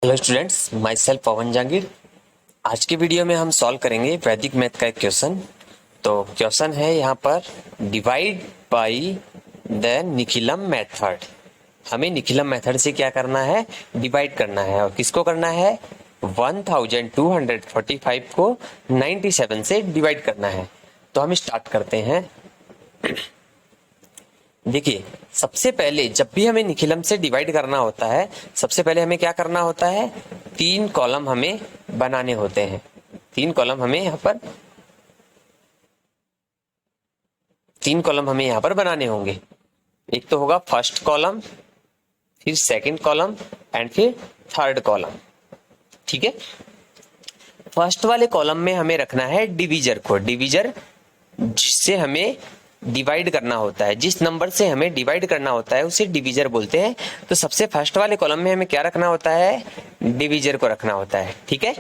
Hello students, my self पवन जहांगीर। आज के video में हम सॉल्व करेंगे वैदिक मैथ का एक क्वेश्चन। तो क्वेश्चन है यहाँ पर divide by the Nikhilam method. हमें निखिलम मेथड से क्या करना है? डिवाइड करना है। और किसको करना है? 1245 को 97 से डिवाइड करना है। तो हम स्टार्ट करते हैं। देखिए, सबसे पहले जब भी हमें निखिलम से डिवाइड करना होता है, सबसे पहले हमें क्या करना होता है? 3 कॉलम हमें बनाने होते हैं। 3 कॉलम हमें यहाँ पर 3 कॉलम हमें यहाँ पर बनाने होंगे। एक तो होगा फर्स्ट कॉलम, फिर सेकंड कॉलम एंड फिर थर्ड कॉलम। ठीक है। फर्स्ट वाले कॉलम में हमें रखना है डिवीजर को, डिवीजर जिससे हमें डिवाइड करना होता है। जिस नंबर से हमें डिवाइड करना होता है उसे डिवीजर बोलते हैं। तो सबसे फर्स्ट वाले कॉलम में हमें क्या रखना होता है? डिवीजर को रखना होता है। ठीक है।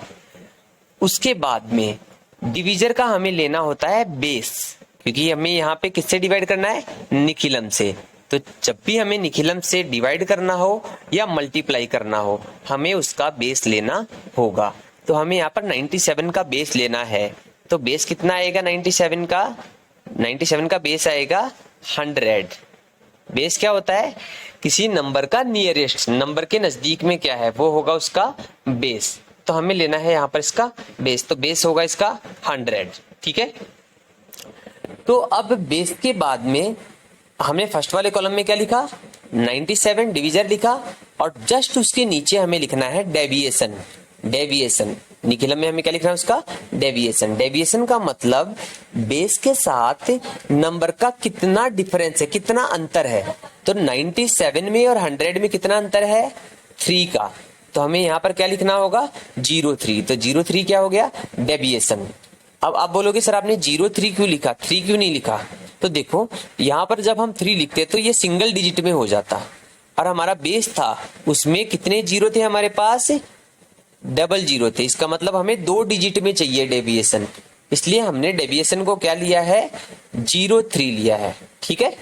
उसके बाद में डिवीजर का हमें लेना होता है बेस, क्योंकि हमें यहाँ पे किससे डिवाइड करना है? निखिलम से। तो जब भी हमें निखिलम से डिवाइड करना हो या मल्टीप्लाई करना हो, हमें उसका बेस लेना होगा। तो हमें यहाँ पर 97 का बेस लेना है। तो बेस कितना आएगा? 97 का 97 का बेस आएगा 100। बेस क्या होता है? किसी नंबर का नियरेस्ट, नंबर के नजदीक में क्या है वो होगा उसका बेस। तो हमें लेना है यहाँ पर इसका बेस। तो बेस होगा इसका 100। ठीक है। तो अब बेस के बाद में हमने फर्स्ट वाले कॉलम में क्या लिखा? 97 डिवीजर लिखा। और जस्ट उसके नीचे हमें लिखना है डेविएशन। डेविएशन निखिलम में हमें क्या लिखना है? उसका डेविएशन। डेविएशन का मतलब बेस के साथ नंबर का कितना डिफरेंस है, कितना अंतर है। तो 97 में और 100 में कितना अंतर है? 3 का। तो हमें यहाँ पर क्या लिखना होगा? 03। तो 03 क्या हो गया? डेविएशन। अब आप बोलोगे सर आपने 03 क्यों लिखा, 3 क्यों नहीं लिखा? तो देखो, यहाँ पर जब हम 3 लिखते तो ये सिंगल डिजिट में हो जाता, और हमारा बेस था उसमें कितने जीरो थे हमारे पास? डबल जीरो थे। इसका मतलब हमें 2 डिजिट में चाहिए डेविएशन, इसलिए हमने डेविएशन को क्या लिया है? 03 लिया है। ठीक है।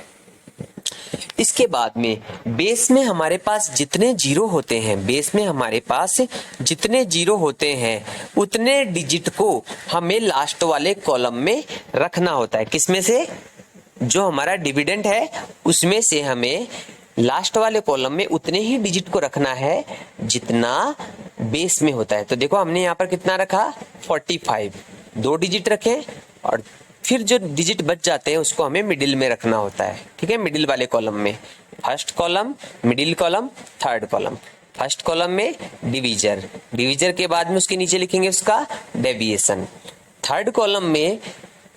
इसके बाद में बेस में हमारे पास जितने जीरो होते हैं, बेस में हमारे पास जितने जीरो होते हैं उतने डिजिट को हमें लास्ट वाले कॉलम में रखना होता है। किसमें से? जो हमारा डिविडेंड है उसमें से हमें लास्ट वाले कॉलम में उतने ही डिजिट को रखना है जितना बेस में होता है। तो देखो हमने यहाँ पर कितना रखा? 45। 2 डिजिट रखे और फिर जो डिजिट बच जाते हैं उसको हमें मिडिल में रखना होता है। ठीक है। मिडिल वाले कॉलम में first column, middle column, third column. First column में डिवीजर, डिवीजर के बाद में उसके नीचे लिखेंगे उसका डेविएशन। थर्ड कॉलम में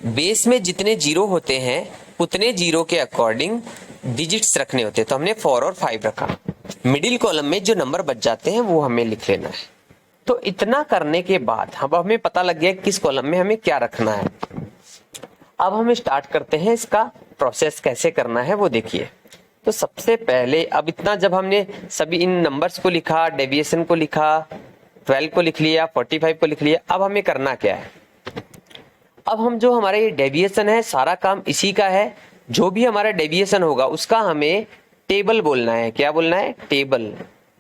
बेस में जितने जीरो होते हैं उतने जीरो के अकॉर्डिंग डिजिट्स रखने होते हैं। तो हमने 4 और 5 रखा। मिडिल कॉलम में जो नंबर बच जाते हैं वो हमें लिख लेना है। तो इतना करने के बाद अब हमें पता लग गया किस कॉलम में हमें क्या रखना है। अब हम स्टार्ट करते हैं इसका प्रोसेस कैसे करना है वो देखिए। तो सबसे पहले अब इतना जब हमने सभी इन नंबर्स को लिखा, डेविएशन को लिखा, 12 को लिख लिया, 45 को लिख लिया, अब हमें करना क्या है? अब हम जो हमारा ये डेविएशन है सारा काम इसी का है। जो भी हमारा डेविएशन होगा उसका हमें टेबल बोलना है। क्या बोलना है? टेबल।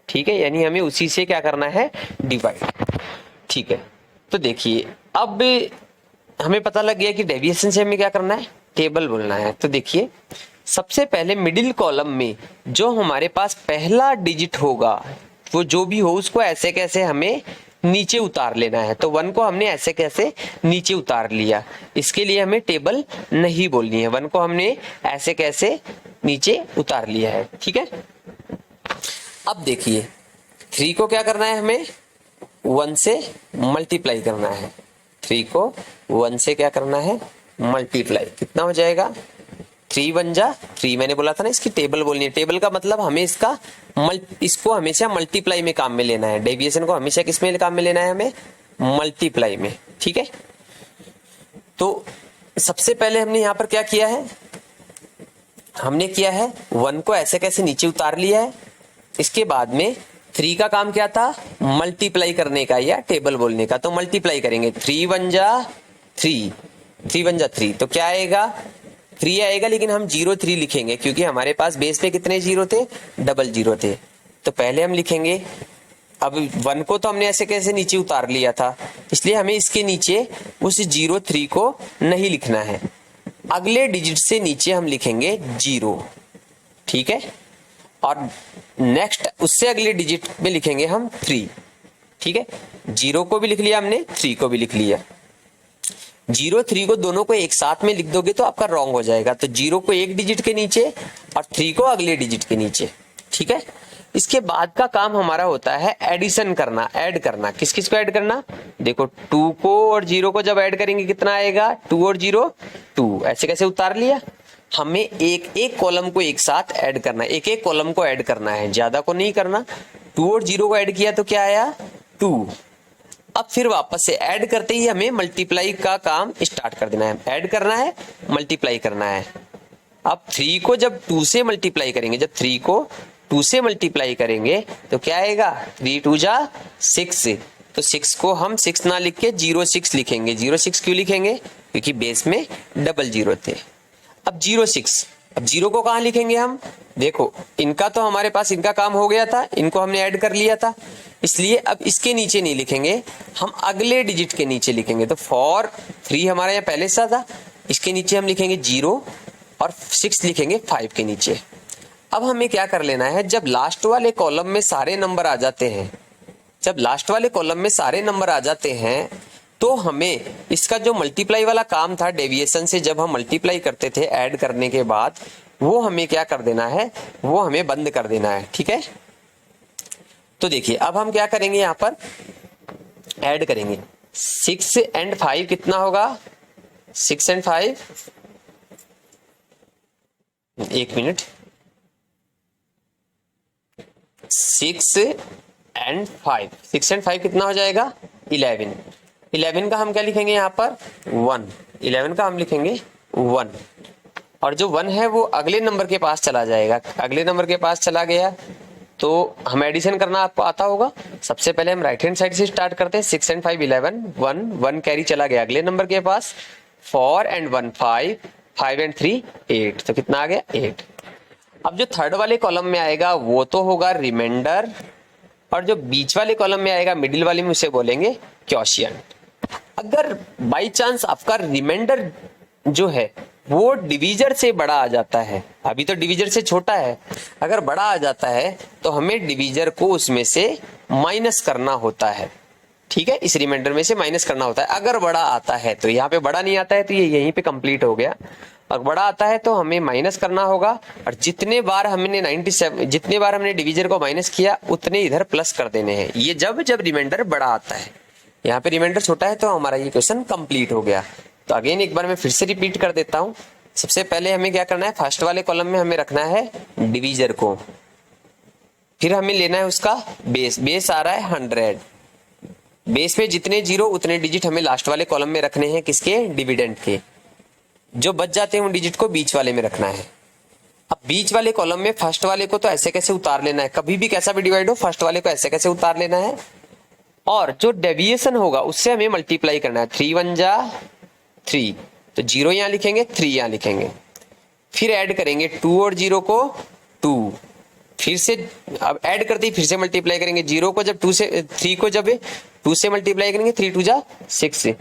ठीक है। यानी हमें उसी से क्या करना है? डिवाइड। ठीक है। तो देखिए, अब हमें पता लग गया कि डेविएशन से हमें क्या करना है? टेबल बोलना है। तो देखिए, सबसे पहले मिडिल कॉलम में जो हमारे पास पहला डिजिट होगा वो जो भी हो उसको ऐसे कैसे हमें नीचे उतार लेना है। तो 1 को हमने ऐसे कैसे नीचे उतार लिया, इसके लिए हमें टेबल नहीं बोलनी है। 1 को हमने ऐसे कैसे नीचे उतार लिया है। ठीक है। अब देखिए, 3 को क्या करना है? हमें 1 से मल्टीप्लाई करना है। 3 को 1 से क्या करना है? मल्टीप्लाई। कितना हो जाएगा? 3 1 जा 3। मैंने बोला था ना इसकी टेबल बोलनी है। टेबल का मतलब हमें इसको हमेशा मल्टीप्लाई में काम में लेना है। डेविएशन को हमेशा किस में काम में लेना है? हमें मल्टीप्लाई में। ठीक है। तो सबसे पहले हमने यहाँ पर क्या किया है? हमने किया है 1 को ऐसे कैसे नीचे उतार लिया है। इसके बाद में 3 का काम क्या था? मल्टीप्लाई करने का या टेबल बोलने का। तो मल्टीप्लाई करेंगे। 3 1 जा 3, 3 1 जा 3। तो क्या आएगा? 3 आएगा, लेकिन हम 03 लिखेंगे क्योंकि हमारे पास बेस पे कितने जीरो थे? डबल जीरो थे। तो पहले हम लिखेंगे अब 1 को तो हमने ऐसे कैसे नीचे उतार लिया था, इसलिए हमें इसके नीचे उस 03 को नहीं लिखना है। अगले डिजिट से नीचे हम लिखेंगे 0, ठीक है। और नेक्स्ट उससे अगले डिजिट में लिखेंगे हम 3, ठीक है। 0 को भी लिख लिया हमने, 3 को भी लिख लिया। 0 3 को दोनों को एक साथ में लिख दोगे तो आपका रॉन्ग हो जाएगा। तो 0 को एक डिजिट के नीचे और 3 को अगले डिजिट के नीचे, ठीक है। इसके बाद का काम हमारा होता है एडिशन करना, ऐड करना। किस किस को ऐड करना, देखो 2 को और 0 को जब ऐड करेंगे कितना आएगा, 2 और 0 2। ऐसे कैसे उतार लिया। हमें एक एक कॉलम को एक साथ ऐड करना है, एक एक कॉलम को ऐड करना है, ज्यादा को नहीं करना। 2 और 0 को ऐड किया तो क्या आया 2। अब फिर वापस से ऐड करते ही हमें मल्टीप्लाई का काम स्टार्ट कर देना है। ऐड करना है, मल्टीप्लाई करना है। अब 3 को जब 2 से मल्टीप्लाई करेंगे, जब 3 को 2 से मल्टीप्लाई करेंगे तो क्या आएगा, 3 2 जा 6। तो 6 को हम 6 ना लिख के 06 लिखेंगे। 06 क्यों लिखेंगे, क्योंकि बेस में डबल 0 थे। अब 06, अब 0 को कहां लिखेंगे हम, देखो इनका तो हमारे पास इनका काम हो गया था, इनको हमने ऐड कर लिया था, इसलिए अब इसके नीचे नहीं लिखेंगे, हम अगले डिजिट के नीचे लिखेंगे। तो 4 3 हमारा यहाँ पहले से था, इसके नीचे हम लिखेंगे 0 और 6 लिखेंगे 5 के नीचे। अब हमें क्या कर लेना है, जब लास्ट वाले कॉलम में सारे नंबर आ जाते हैं, जब लास्ट वाले कॉलम में सारे नंबर आ जाते हैं तो हमें इसका जो मल्टीप्लाई वाला काम था, डेविएशन से जब हम मल्टीप्लाई करते थे ऐड करने के बाद, वो हमें क्या कर देना है, वो हमें बंद कर देना है, ठीक है। तो देखिए अब हम क्या करेंगे, यहां पर ऐड करेंगे 6 and 5 कितना होगा, 6 and 5, एक मिनट, 6 and 5, 6 and 5 कितना हो जाएगा 11। 11 का हम क्या लिखेंगे यहाँ पर 1, 11 का हम लिखेंगे 1। और जो 1 है वो अगले नंबर के पास चला जाएगा, अगले नंबर के पास चला गया तो हम एडिशन करना आपको आता होगा। सबसे पहले हम राइट हैंड साइड से स्टार्ट करते हैं। 6 and 5 11, 1 कैरी चला गया अगले नंबर के पास, 4 and 1 5, 5 and 3 8, तो कितना आ गया 8। अब जो थर्ड वाले कॉलम में आएगा वो तो होगा रिमाइंडर, और जो बीच वाले कॉलम में आएगा मिडिल वाले में उसे बोलेंगे क्वोशिएंट। अगर बाई चांस आपका रिमाइंडर जो है वो डिवीजर से बड़ा आ जाता है, अभी तो डिवीजर से छोटा है, अगर बड़ा आ जाता है तो हमें डिवीजर को उसमें से माइनस करना होता है, ठीक है। इस रिमाइंडर में से माइनस करना होता है। अगर बड़ा आता है तो यहाँ पे बड़ा नहीं आता है तो ये यहीं पे कंप्लीट हो गया, और बड़ा आता है तो हमें माइनस करना होगा। और जितने बार हमने 97, जितने बार हमने डिवीजर को माइनस किया उतने इधर प्लस कर देने हैं, ये जब जब रिमाइंडर बड़ा आता है। यहाँ पे रिमाइंडर छोटा है तो हमारा ये क्वेश्चन कंप्लीट हो गया। तो अगेन एक बार मैं फिर से रिपीट कर देता हूं। सबसे पहले हमें क्या करना है, फर्स्ट वाले कॉलम में हमें रखना है डिवीजर को, फिर हमें लेना है उसका बेस, बेस आ रहा है 100, बेस में जितने जीरो उतने डिजिट हमें लास्ट वाले कॉलम में रखने हैं, किसके, डिविडेंड के। जो बच जाते हैं उन डिजिट को बीच वाले में रखना है। अब बीच वाले कॉलम में फर्स्ट वाले को तो ऐसे कैसे उतार लेना है, कभी भी कैसा भी डिवाइड हो फर्स्ट वाले को ऐसे कैसे उतार लेना है, और जो डेविएशन होगा उससे हमें मल्टीप्लाई करना है। 3 1 जा 3, तो 0 यहां लिखेंगे, 3 यहां लिखेंगे, फिर ऐड करेंगे 2 और 0 को 2, फिर से अब ऐड करते ही फिर से मल्टीप्लाई करेंगे। 0 को जब 2 से 3 को जब 2 से मल्टीप्लाई करेंगे, 3 2 जा 6,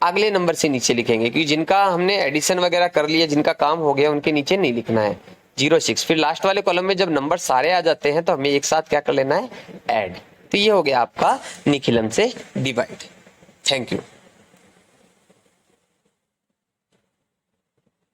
अगले नंबर से नीचे लिखेंगे, क्योंकि जिनका हमने एडिशन वगैरह कर लिया, जिनका काम हो गया, उनके नीचे नहीं लिखना है। 0 6, फिर लास्ट वाले कॉलम में जब नंबर सारे आ जाते हैं तो हमें एक साथ क्या कर लेना है, ऐड। तो ये हो गया आपका निखिलम से डिवाइड। Thank you.